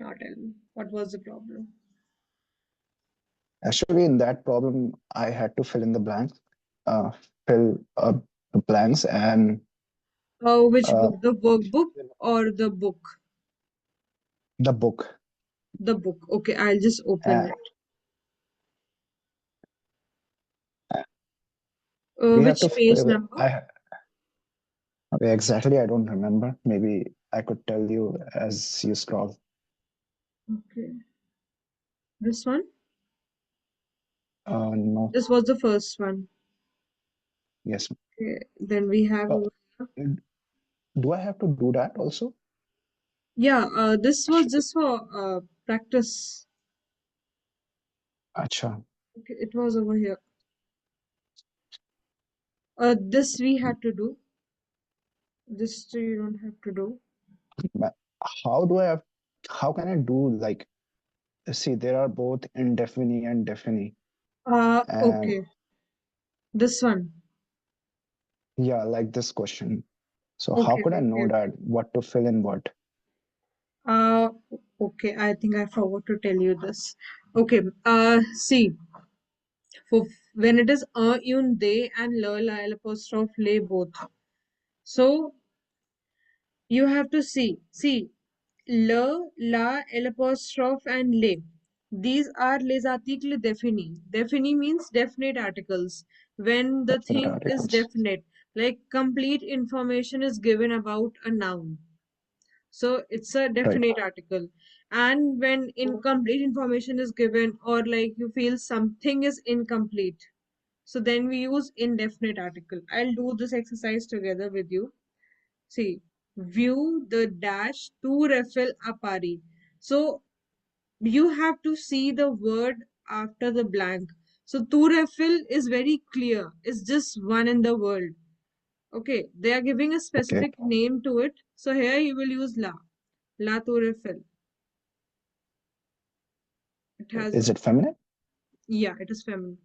Now tell me, what was the problem? Actually, in that problem, I had to fill in the blanks, fill the blanks, and Which uh, book? The workbook or the book? the book. The book. Okay, I'll just open Uh, it. we have Which to page fill. number? Okay, exactly. I don't remember. Maybe I could tell you as you scroll. Okay, this one. No. This was the first one. Yes. Okay, then we have Uh, over here. do I have to do that also? Yeah, this was just for practice. Acha. Okay, it was over here. This we had to do. This you don't have to do. Ma- How do I have? How can I do like? See, there are both indefinite and definite, and Okay. This one. yeah, like this question. So how Okay, could I okay, know okay. that what to fill in what? Uh, okay, I think I forgot to tell you this. Okay, see, for when it is un, they, and la, apostrophe, lay both. So you have to see, la, apostrophe, and lay. These are les articles définis. Définis means definite articles. When the Definite thing is articles. definite, like complete information is given about a noun. So it's a Right. definite article. And when incomplete information is given, or like you feel something is incomplete, so then we use indefinite article. I'll do this exercise together with you. See, view the dash to refill apari. So you have to see the word after the blank. So to refill is very clear. It's just one in the world. Okay, they are giving a Okay. specific name to it. So here you will use la. La to refill. It has, Is it feminine? yeah, it is feminine.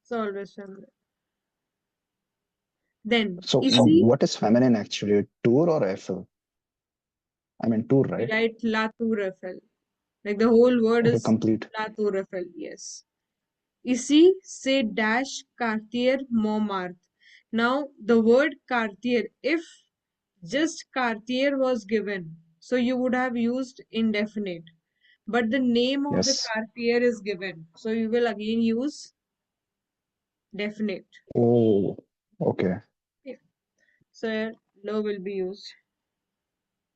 It's always feminine. Then, So isi, what is feminine actually? Tour or FL? I mean tour, we right? write la tour Eiffel. Like the whole word Okay, is complete. la tour Eiffel, yes. Isi say dash Cartier Montmartre. Now, the word Cartier, if just Cartier was given, so you would have used indefinite. But the name of the Yes. Cartier is given, so you will again use definite. Oh, okay. Yeah. So, lo will be used.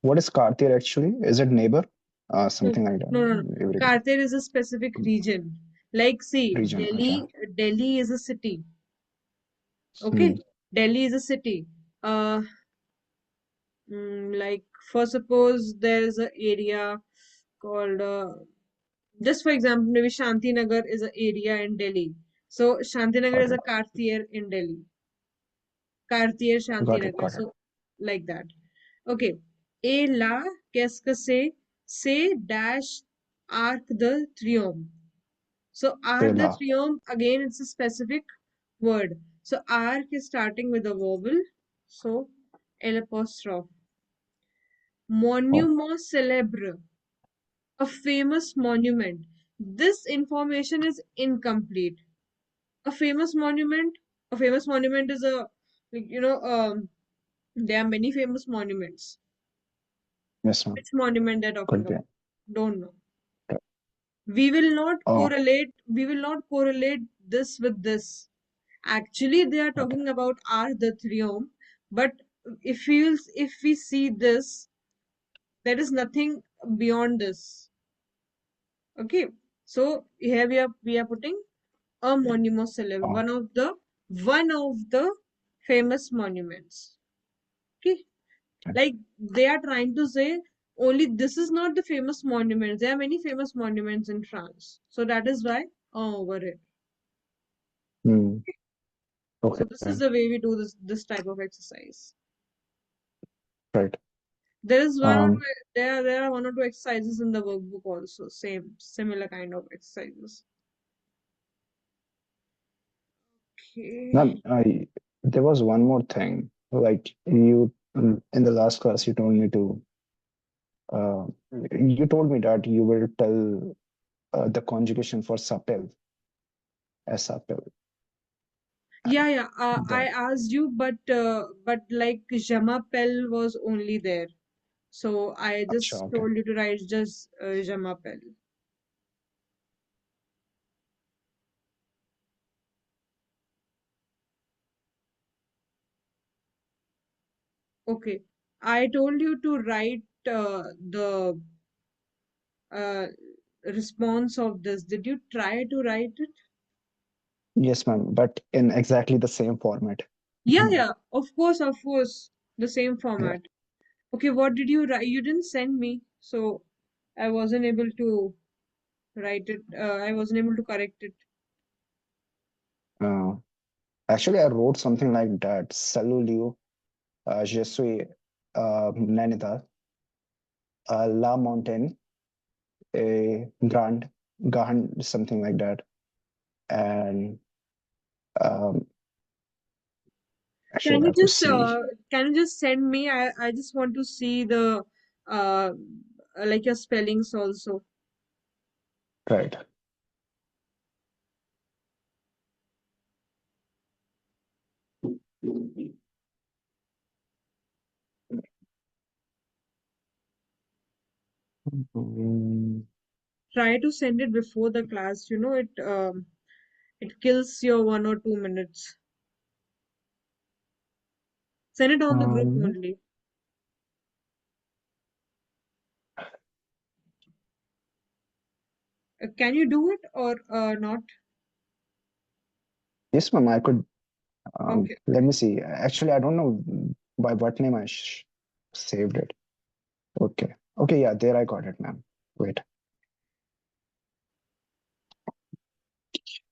What is Cartier actually? Is it neighbor? No, Something like that. no. Every Kartir is a specific region. Like, see, region. Okay. Delhi is a city. Hmm. Okay, Delhi is a city. Uh, like for suppose there is an area called, just for example, maybe Shantinagar is an area in Delhi. So Shantinagar Got is a it. Kartir in Delhi. Kartir Got it. Shantinagar. Got it. So like that. Okay. A la qu'est-ce que c'est dash Arc de Triomphe. So Arc de Tela. Triomphe, again, it's a specific word. So arc is starting with a vowel. So L apostrophe. Oh, Monument célèbre, a famous monument. This information is incomplete. A famous monument, a famous monument is a, like, there are many famous monuments. yes, ma'am. Which monument they're talking Could be. about? Don't know. Right. Oh, We will not correlate this with this. Actually, they are okay. talking about Arc de Triomphe, but if we see this, there is nothing beyond this. Okay, so here we are putting a monument célèbre, Oh, one of the famous monuments. Okay, okay. like they are trying to say only this is not the famous monuments. There are many famous monuments in France, so that is why over it. Hmm. So Okay. this is the way we do this type of exercise. Right. There is one or Um. two, there are one or two exercises in the workbook also, similar kind of exercises. Okay. Ma'am, there was one more thing. Like you in the last class, uh, you told me that you will tell the conjugation for sapel, sapel. Yeah, yeah. I That asked you, but like Jamapel was only there, so I acha, just okay. told you to write just Jamapel. Okay. I told you to write the uh, response of this. Did you try to write it? Yes, ma'am, but in exactly the same format. Yeah, yeah. Of course. The same Yeah. format. Okay, what did you write? You didn't send me, so I wasn't able to write it. I wasn't able to correct it. Uh, Actually, I wrote something like that. Salut, Liu. Je suis Nainital. La Montagne, a Grand, something like that. And um, actually, Can I you have to just see. send me? I just want to see the uh like your spellings also. Right. Mm, Try to send it before the class. You know it kills your 1 or 2 minutes. Send it on the group Um, only. Can you do it or not? yes, ma'am, I could. Okay, Let me see. Actually, I don't know by what name I saved it. Okay. Okay, yeah, there I got it, ma'am. Wait.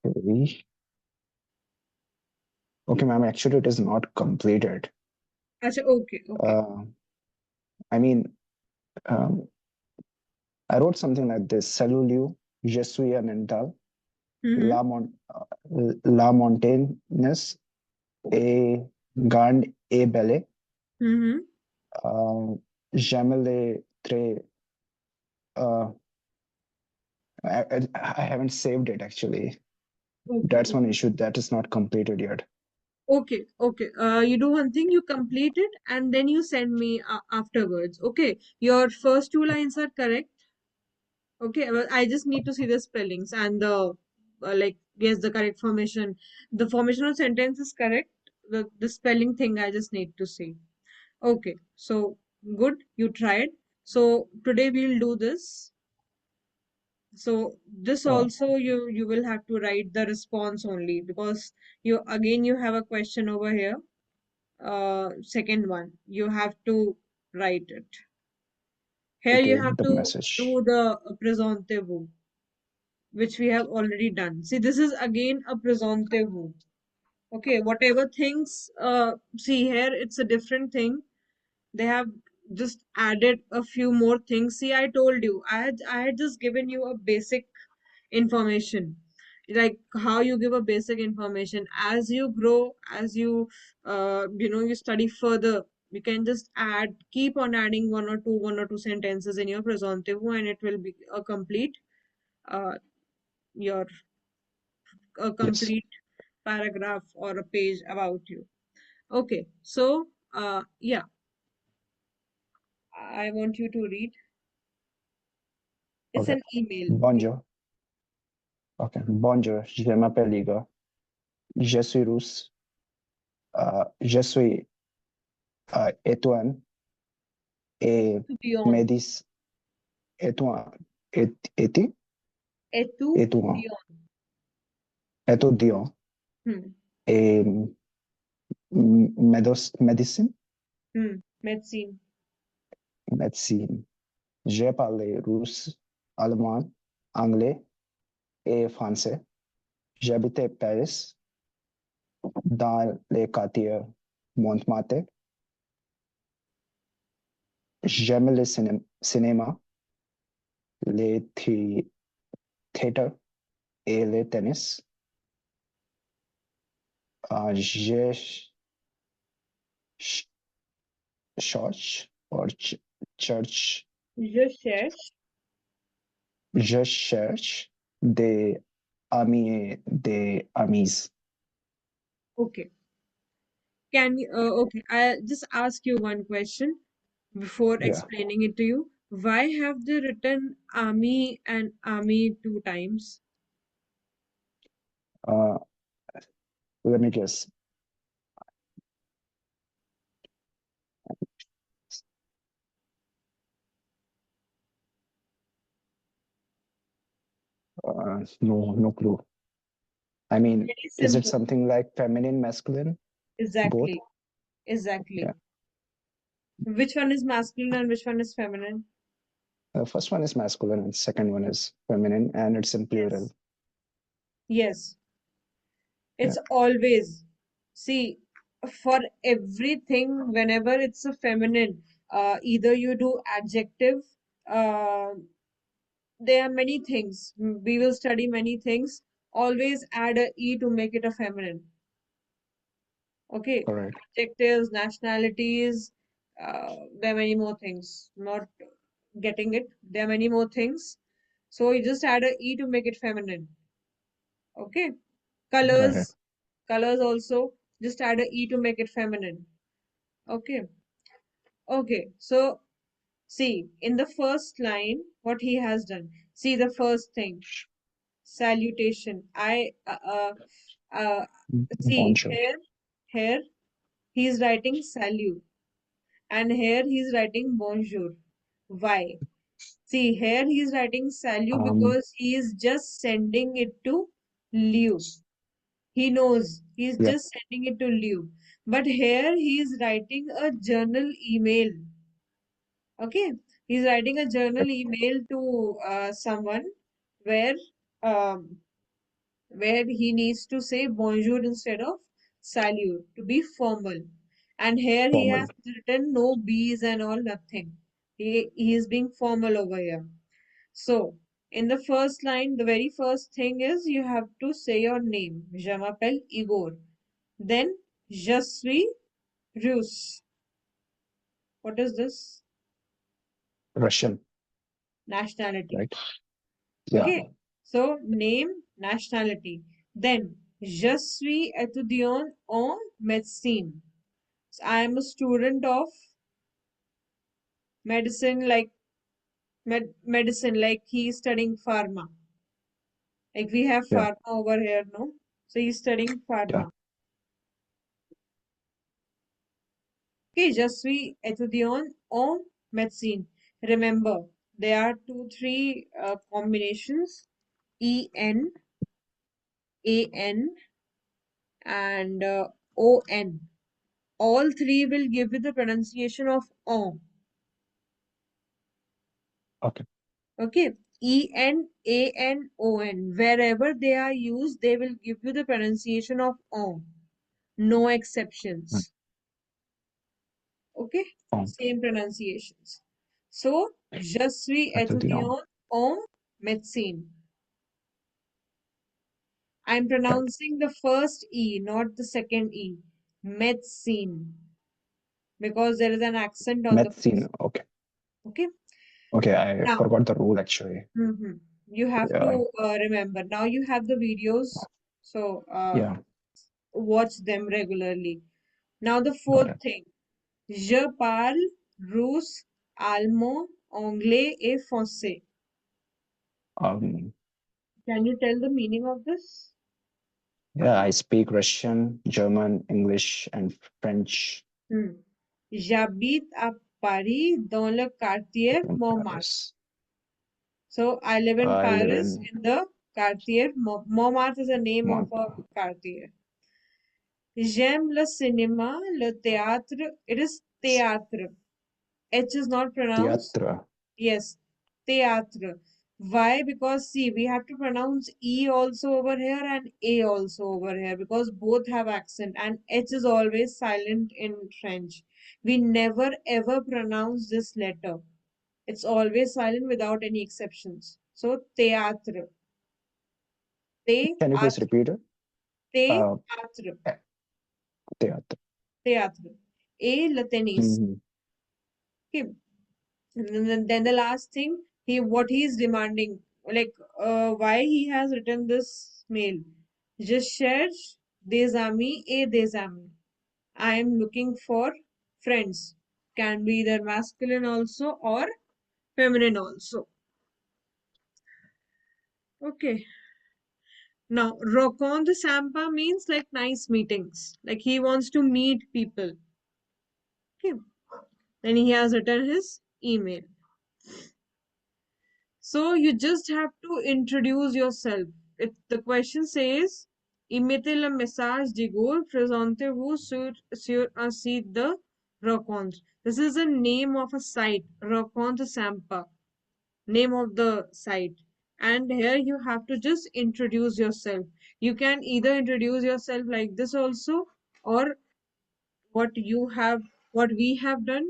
Okay, okay, ma'am. Actually, it is not completed. Acha, okay, okay. Uh, I mean, um, I wrote something like this. Salut, Liu. Je suis un Nainital. Mm-hmm. La Montaignes et Grande et Belle. Mm-hmm. J'aime les très. Uh, I haven't saved it actually. Okay, That's one okay. issue that is not completed yet. Okay, okay. You do one thing, you complete it and then you send me afterwards. Okay, your first two lines are correct. Okay, well, I just need to see the spellings and the yes, the correct formation. The formation of sentence is correct. The spelling thing I just need to see. Okay, so good, you tried. So today we'll do this. So this Uh, also you will have to write the response only because you have a question over here. Second one, you have to write it. Here you okay, have the to message. do the presentable, which we have already done. See, this is again a presentable. Okay, whatever things, see here, it's a different thing. They have just added a few more things. See, I told you, I had just given you a basic information, like how you give a basic information. As you grow, as you study further, you can just keep on adding one or two sentences in your presentable, and it will be a uh, your a Yes. complete paragraph or a page about you. Okay, so yeah, I want you to read. It's Okay. an email. Okay. Bonjour. Okay. Bonjour. Je m'appelle Igor. Je suis russe. Je suis Étoile et Beyond. Médis Étoile. Éti? Et tout Étoile. beyond. Étudiant Hmm. et médecine. Medicine. Médecine. J'ai parlé russe, allemand, anglais et français. J'habitais Paris dans les quartiers Montmartre. J'aime le cinéma, les théâtres et le tennis. J'ai sh- church or church. Je cherche. Je cherche des amis, des amis. Okay. Can you, okay, I'll just ask you one question before Yeah. explaining it to you. Why have they written army and army two times? Uh, Let me guess. No, no clue. I mean, Very is it simple. something like feminine, masculine, both? Exactly. Exactly. Yeah. Which one is masculine and which one is feminine? The first one is masculine and second one is feminine, and it's in plural. Yes. Yes. Yeah, It's always, see, for everything, whenever it's a feminine, either you do adjective, uh, there are many things. We will study many things. Always add a E to make it a feminine. Okay. correct. Adjectives, nationalities, there are many more things. Not getting it. There are many more things. So you just add a E to make it feminine. Okay. Got it. Colors, colors also. Just add a E to make it feminine. Okay. Okay. So see, in the first line, what he has done. See the first thing. Salutation. See Bonjour. here he is writing salute, and here he is writing bonjour. Why? See, here he is writing salute Um, because he is just sending it to Liu. He knows he is yeah, just sending it to Liu. But here he is writing a journal email. Okay, he's writing a journal email to someone where um, where he needs to say bonjour instead of salute to be formal. And here he has formal. written no B's and all, nothing. He is being formal over here. So, in the first line, the very first thing is you have to say your name. Je m'appelle Igor. Then, je suis russe. What is this? Russian, Nationality. right? Yeah. Okay. So, name, nationality. Then, je suis étudiant en médecine. So, I am a student of medicine, like medicine, like he is studying pharma. Like we have Yeah. pharma over here, no? So, he's studying Yeah. pharma. Okay, je suis étudiant en médecine. Remember, there are two, three combinations, E-N, A-N, and O-N. All three will give you the pronunciation of on. Okay. Okay, E-N-A-N-O-N. Wherever they are used, they will give you the pronunciation of on. No Mm. exceptions. Okay, Um, same pronunciations. So, je suis étudiant. étudiant en médecine. I'm Yeah. pronouncing the first E, not the second E. Medicine, because there is an accent on the Medicine. first. Okay. Okay. Okay. I Now, forgot the rule actually. you have Yeah. to remember. Now you have the videos, so Yeah. watch them regularly. Now the Got fourth it. thing. Je parle russe, allemand, anglais et français. Um, Can you tell the meaning of this? yeah, I speak Russian, German, English, and French. Hmm. J'habite à Paris dans le quartier In Montmartre. Paris. So I live in I live Paris in in the quartier Montmartre is the name of a Montreal. quartier. J'aime le cinéma, le théâtre. It is théâtre. H is not pronounced. Theatre. Yes, théâtre. Why? Because see, we have to pronounce E also over here and A also over here because both have accent and H is always silent in French. We never ever pronounce this letter. It's always silent without any exceptions. So théâtre, Can you please théâtre, repeat it? Uh, théâtre, theatre. théâtre. A. Latenis. Hmm. Okay. And then the last thing, what he is demanding, like why he has written this mail. Je cherche des amis et des amis. I am looking for friends. Can be either masculine also or feminine also. Okay. Now, Rokon Sampa means like nice meetings. Like he wants to meet people. Okay. Then he has written his email. So you just have to introduce yourself. If the question says, Imettez le message d'Igor, présentez-vous sur un site de rencontre. This is the name of a site, Rencontre Sampa, name of the site. And here you have to just introduce yourself. You can either introduce yourself like this also, or what you have, what we have done,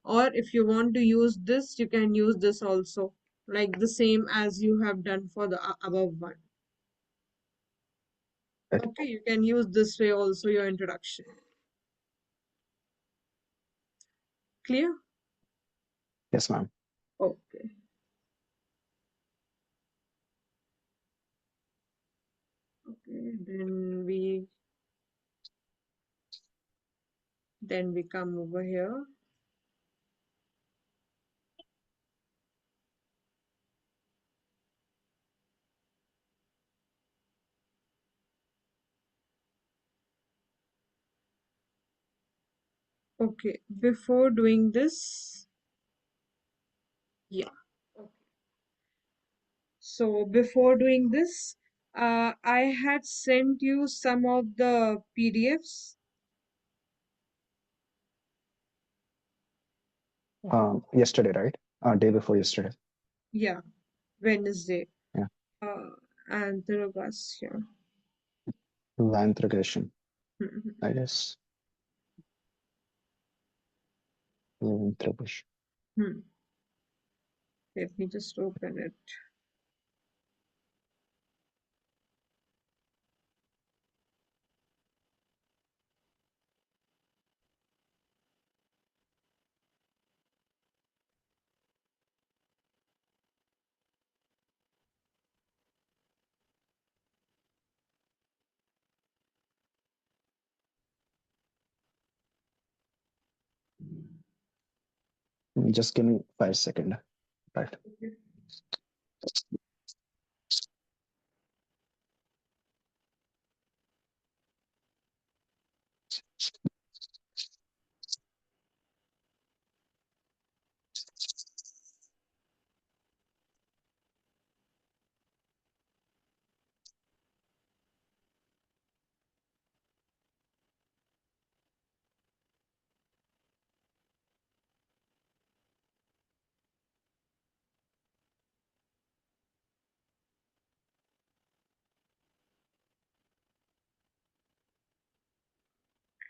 or if you want to use this, you can use this also, like the same as you have done for the above one. Right. Okay, you can use this way also your introduction. Clear? Yes, ma'am. Okay. Okay, then we come over here. Okay, before doing this, yeah. Okay. So before doing this, I had sent you some of the PDFs. Yesterday, right? Day before yesterday. Yeah, Wednesday. Yeah. Uh, Interrogation. Linterrogation, Mhm. I guess. Linterrogation. Hmm. Let me just open it. Just give me 5 seconds. Right.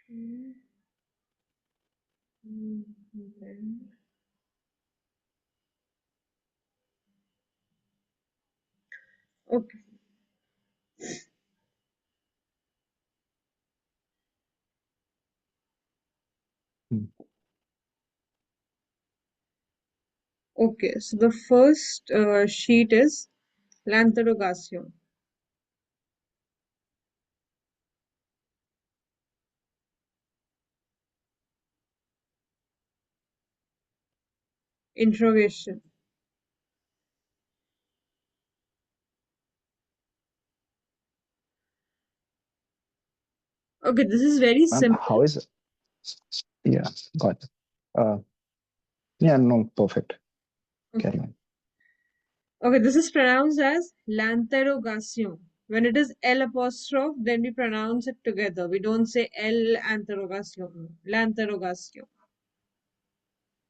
Okay. Then- Okay. Hmm. Okay. So the first sheet is l'interrogation, interrogation. Okay, this is very Ma'am, simple. how is it? Yeah, got it. Uh, yeah, no, perfect. Okay. Carry on. Okay, this is pronounced as l'interrogation. When it is L apostrophe, then we pronounce it together. We don't say L interrogation. L'interrogation.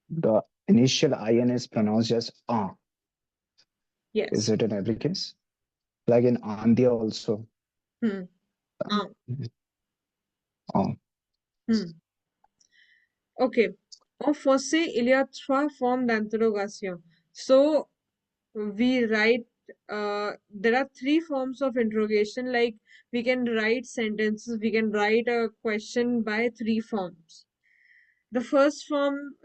The initial IN is pronounced as Is Yes. it in every case? Like in Andhya also. Hmm. Ah. Uh, Hmm. Okay. En français, il y a trois formes d'interrogation. So we write, there are three forms of interrogation. Like we can write sentences, we can write a question by three forms. The first form,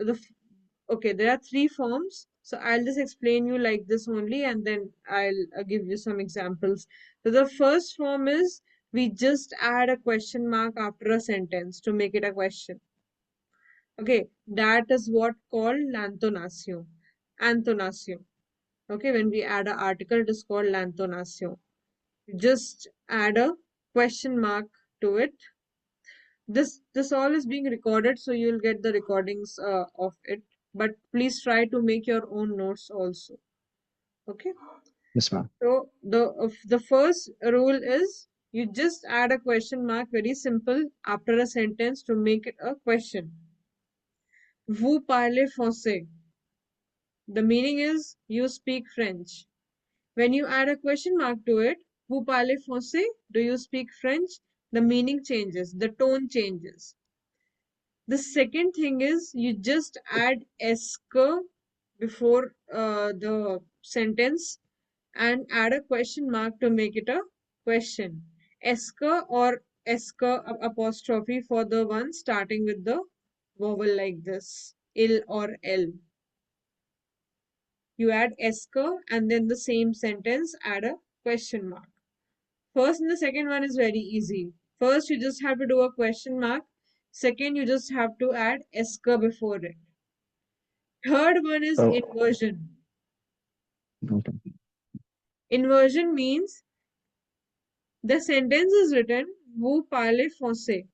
okay, there are three forms. So I'll just explain you like this only, and then I'll give you some examples. So the first form is we just add a question mark after a sentence to make it a question. Okay, that is what called lantonatio. Antonatio. Okay, when we add an article, it is called lantonatio. Just add a question mark to it. This all is being recorded, so you'll get the recordings of it. But please try to make your own notes also. Okay. Yes, ma'am. So the first rule is you just add a question mark, very simple, after a sentence to make it a question. Vous parlez français. The meaning is you speak French. When you add a question mark to it, vous parlez français? Do you speak French? The meaning changes, the tone changes. The second thing is you just add esker before the sentence and add a question mark to make it a question. Esker or esker apostrophe for the one starting with the vowel like this, il or l. You add esker and then the same sentence add a question mark. First and the second one is very easy. First, you just have to do a question mark. Second, you just have to add esker before it. Third one is Oh, inversion. okay. Inversion means the sentence is written, vous parlez français.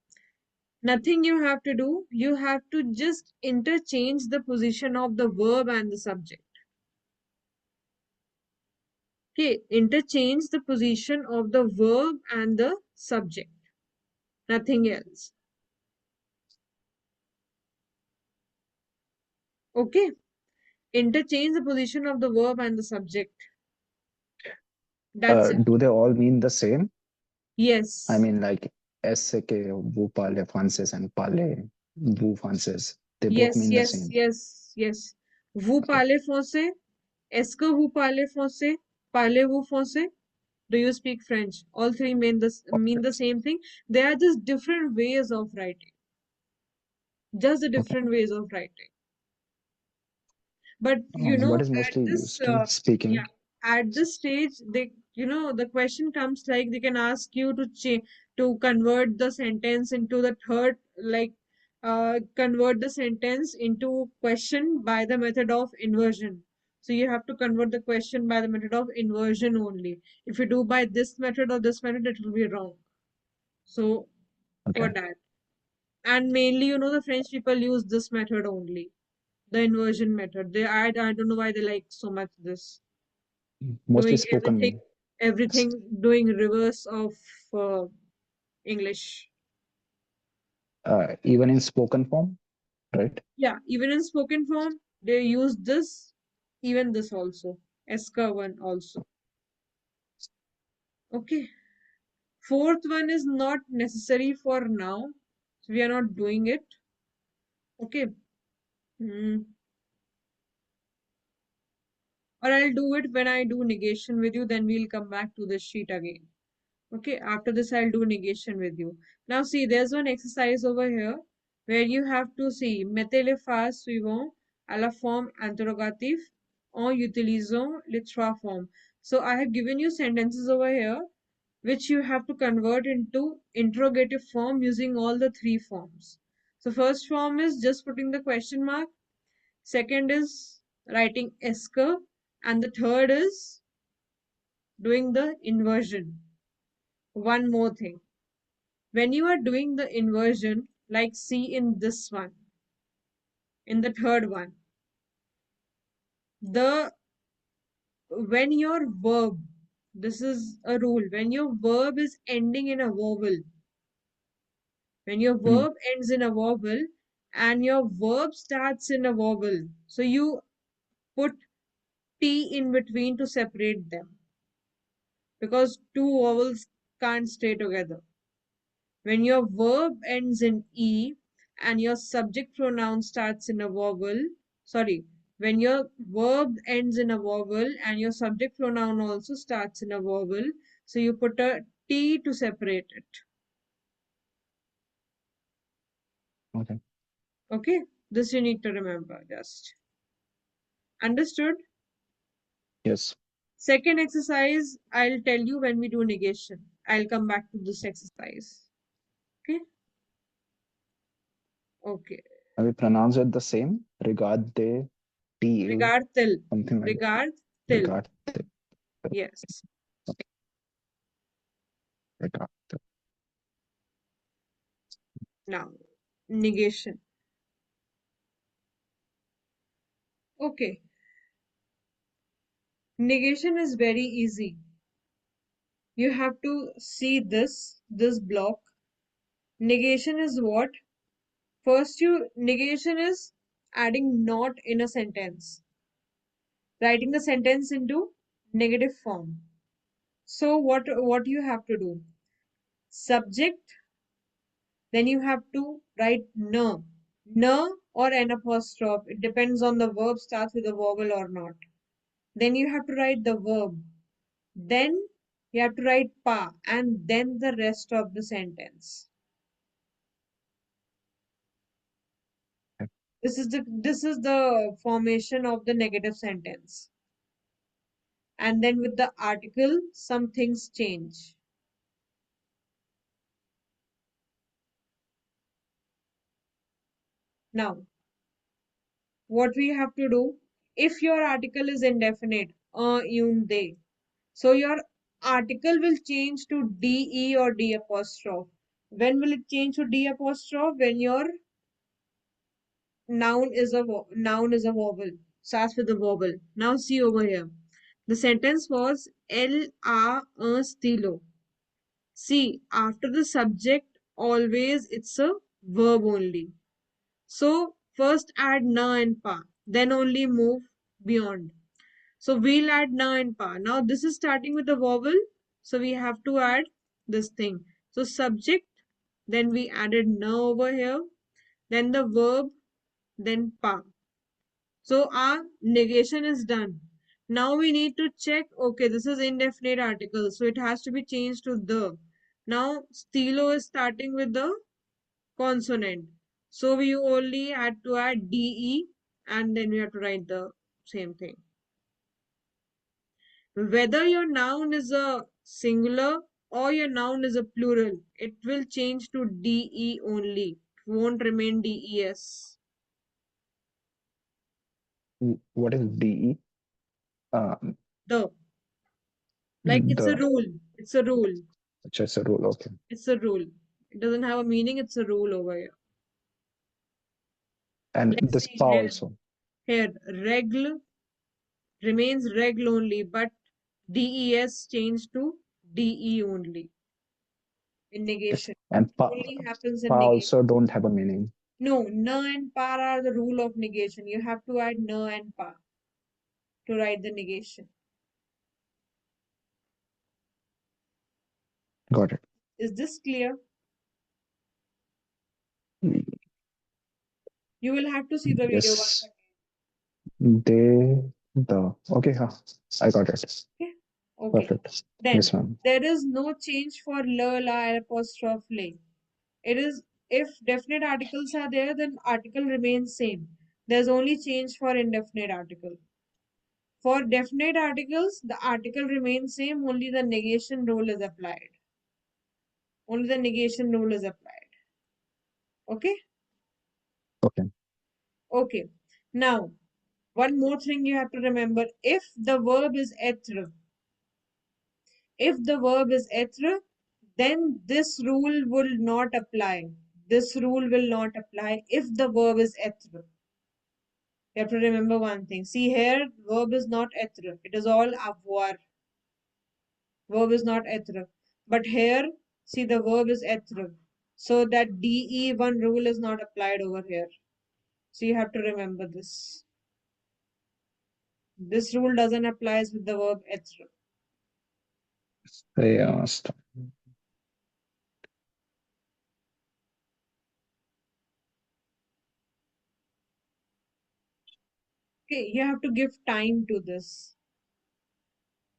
Nothing you have to do. You have to just interchange the position of the verb and the subject. Okay, interchange the position of the verb and the subject. Nothing else. Okay, interchange the position of the verb and the subject. That's it. Do they all mean the same? I Yes. mean, like ऐसे के वो parle français and parle vous français. They both Yes, mean the yes, same. yes, yes. Vous Okay. parlez français? Est-ce que vous parlez français? Parlez-vous français? Do you speak French? All three mean the same thing. They are just different ways of writing. Just the Okay. different ways of writing. But What is at mostly this used in yeah, speaking? at this stage, they the question comes like they can ask you to convert the sentence into the third, like convert the sentence into question by the method of inversion. So you have to convert the question by the method of inversion only. If you do by this method or this method, it will be wrong. So for Okay. that, and mainly the French people use this method only, the inversion method. I don't know why they like so much this, Mostly doing everything spoken, everything doing reverse of uh, English. even in spoken form, right? Yeah, even in spoken form they use this, even this also, eska one also. Okay, fourth one is not necessary for now, so we are not doing it. Okay. Hmm. Or I'll do it when I do negation with you, then we'll come back to this sheet again. Okay, after this, I'll do negation with you. Now, see, there's one exercise over here where you have to see mettez les phrases suivantes à la forme interrogative en utilisant les trois formes. So, I have given you sentences over here which you have to convert into interrogative form using all the three forms. So, first form is just putting the question mark, second is writing esker, and the third is doing the inversion. One more thing. When you are doing the inversion, like see in this one, in the third one, the when your verb, this is a rule, when your verb is ending in a vowel, when your Mm, verb ends in a vowel and your verb starts in a vowel, so you put T in between to separate them because two vowels can't stay together. When your verb ends in E and your subject pronoun starts in a vowel, sorry, when your verb ends in a vowel and your subject pronoun also starts in a vowel, so you put a T to separate it. okay. Okay, this you need to remember just. Understood? Yes. Second exercise, I'll tell you when we do negation. I'll come back to this exercise. Okay? Okay. And we pronounce it the same. Regard de till, Regard till. something like that. Regard till. Regard till. Yes. Okay. Regard till. Now, negation. Okay. Negation is very easy. You have to see this block. Negation is what? First, you negation is adding not in a sentence, writing the sentence into negative form. So what you have to do? Subject, then you have to write no. No or an apostrophe. It depends on the verb starts with a vowel or not. Then you have to write the verb. Then you have to write pa and then the rest of the sentence. This is the formation of the negative sentence. And then with the article, some things change. Now, what we have to do, if your article is indefinite, un, they, so your article will change to de or d apostrophe. When will it change to d apostrophe? When your noun is a vowel, starts with a vowel. Now see over here. The sentence was el a un stilo. See, after the subject, always it's a verb only. So first add na and pa, then only move beyond. So we'll add na and pa. Now this is starting with a vowel, so we have to add this thing. So subject, then we added na over here, then the verb, then pa. So our negation is done. Now we need to check, okay, this is indefinite article, so it has to be changed to the. Now stilo is starting with the consonant. So we only had to add de and then we have to write the same thing. Whether your noun is a singular or your noun is a plural, it will change to de only. It won't remain des. What is DE? Um, The, like it's a the, rule. It's a rule. just a rule. Okay. It's a rule. It doesn't have a meaning, it's a rule over here. And Let's this see pa here. also. Here, regl remains regl only, but des changed to de only in Okay. negation. And It only happens in pa negation. also don't have a meaning. No, na and par are the rule of negation. You have to add na and pa to write the negation. Got it. Is this clear? Mm, You will have to see the video once yes. They, the. Okay. Huh. I got it. again. Okay. Okay. Perfect. Yes, Then ma'am. there is no change for la, la, apostrophe, lay. It is if definite articles are there, then article remains same. There's only change for indefinite article. For definite articles, the article remains same, only the negation rule is applied. Only the negation rule is applied. Okay? Okay. Okay. Now, one more thing you have to remember. If the verb is être, then this rule will not apply. This rule will not apply if the verb is être. You have to remember one thing. See here, verb is not être. It is all avoir. Verb is not être. But here, see the verb is être. So that DE1 rule is not applied over here. So you have to remember this. This rule doesn't apply with the verb être. Yeah. Stop. Okay, you have to give time to this.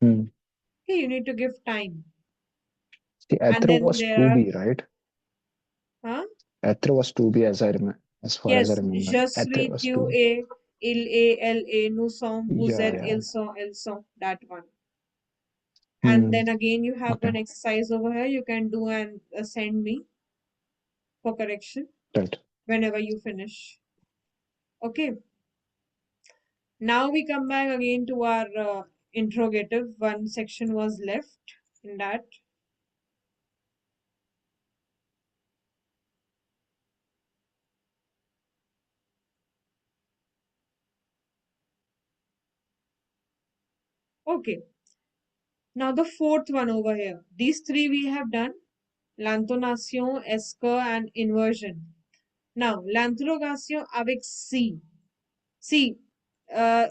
Hmm. Okay, you need to give time. The And ether then was there to are, be, right? huh? Ether was to be, as I remember. as far as I Yes, remember. je suis, Ethos tu too. es, il est, elle est, nous sommes, vous Yeah, êtes, yeah. ils sont, elles sont, that one. And Hmm. then again, you have Okay. one exercise over here. You can do and send me for correction Right. whenever you finish. Okay. Now we come back again to our interrogative. One section was left in that. Okay. Now the fourth one over here. These three we have done. L'intonation, esque, and inversion. Now, l'interrogation avec si. See, uh,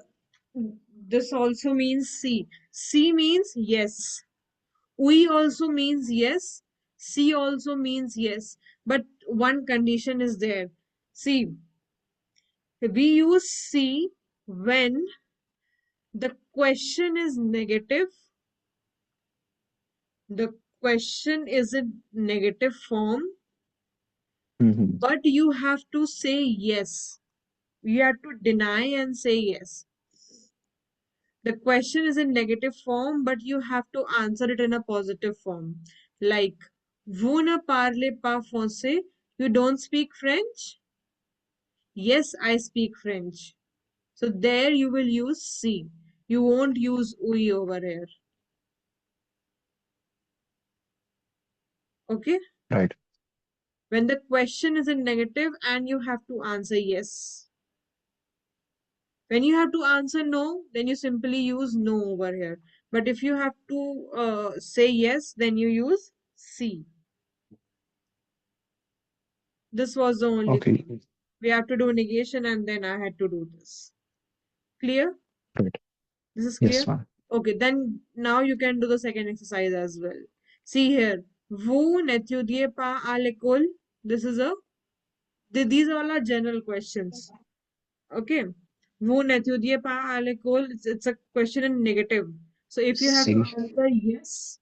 this also means si. Si means yes. We also means yes. Si also means yes. But one condition is there. See, we use si when the question is negative, the question is in negative form, Hmm. but you have to say yes. You have to deny and say yes. The question is in negative form, but you have to answer it in a positive form. Like, vous ne parlez pas français? You don't speak French? Yes, I speak French. So there you will use si. You won't use oui over here. Okay? Right. When the question is in negative and you have to answer yes. When you have to answer no, then you simply use no over here. But if you have to say yes, then you use si. This was the only Okay. thing. We have to do negation and then I had to do this. Clear? Right. This is Yes, clear? ma'am. Okay, then now you can do the second exercise as well. See here. Vous n'étudiez pas à l'école? This is a, these all are general questions. Okay. Vous n'étudiez pas à l'école? It's a question in negative. So if you have to C. answer yes,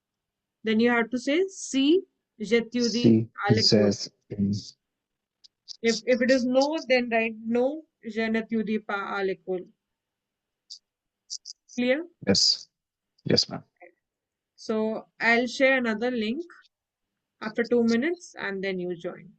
then you have to say si j'étudie C. à l'école. Says. Mm. If it is no, then write no, je n'étudie pas à l'école. Clear? Yes. Yes, ma'am. So I'll share another link after 2 minutes and then you join.